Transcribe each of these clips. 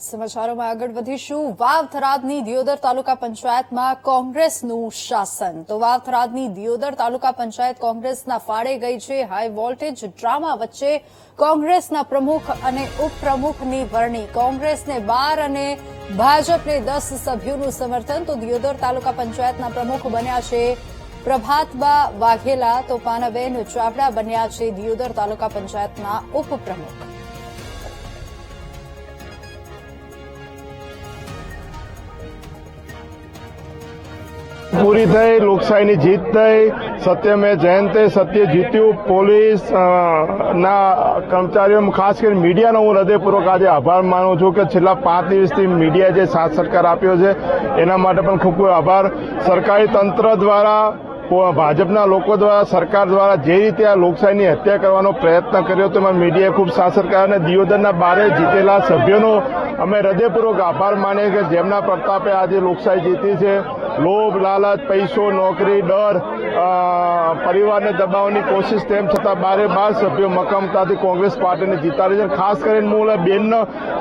સમાચારોમાં આગળ વધીશું। વાવ થરાદની દિયોદર તાલુકા પંચાયતમાં કોંગ્રેસનું શાસન। તો વાવ થરાદની દિયોદર તાલુકા પંચાયત કોંગ્રેસના ફાળે ગઈ છે। હાઈ વોલ્ટેજ ડ્રામા વચ્ચે કોંગ્રેસના પ્રમુખ અને ઉપપ્રમુખની વરણી। કોંગ્રેસને 12 અને ભાજપને 10 સભ્યોનું સમર્થન। તો દિયોદર તાલુકા પંચાયતના પ્રમુખ બન્યા છે પ્રભાતબા વાઘેલા, તો પાનાબેન ચાવડા બન્યા છે દિયોદર તાલુકા પંચાયતના ઉપપ્રમુખ। पूरी थई, लोकशाही जीत थई, सत्य में जयंती, सत्य जीत्यु। पोलीस ना कर्मचारीओ खास कर मीडिया नो हूँ हृदयपूर्वक आज आभार मानु छूं के छेल्ला 5 दिवसथी मीडिया जे साथ सरकार आप्यो छे एना माटे पण खूब खूब आभार। सरकारी तंत्र द्वारा भाजपना लोको द्वारा सरकार द्वारा जे रीते आ लोकशाहीनी हत्या करवानो प्रयत्न कर्यो तेमां मीडियाए खूब साथ सरकार अने दियोदરના 12 जीतेला सभ्योनो अमे हृदयपूर्वक आभार मानीए के जेमना प्रतापे आज लोकशाही जीती छे। लोभ, लालच, पैसो, नौकरी, डर, परिवारने दबावવાની कोशिश तेम छतां 12 सभ्यो मक्कमताथी कोंग्रेस पार्टीने जीताड़ी छे। खास करीने હું બેન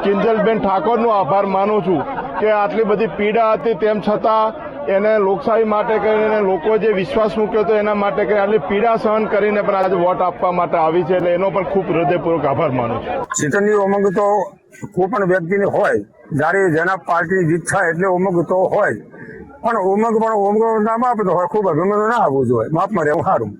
કિંજલબેન ઠાકોરનો આભાર માનું છું કે આટલી બધી પીડા હતી તેમ છતાં એને લોકશાહી માટે કરીને લોકો જે વિશ્વાસ મૂક્યો હતો એના માટે કરીને આટલી પીડા સહન કરીને પણ આજે વોટ આપવા માટે આવી છે એટલે એનો પણ ખૂબ હૃદયપૂર્વક આભાર માનું છું। જીતની ઉમંગ તો કોઈ પણ વ્યક્તિને હોય, જ્યારે જેના પાર્ટી જીત થાય એટલે ઉમંગ તો હોય, પણ ઉમંગ નામ આપે તો હોય ખૂબ અભિમાન ના આવવું જોઈએ, માફમાં રહેવું સારું।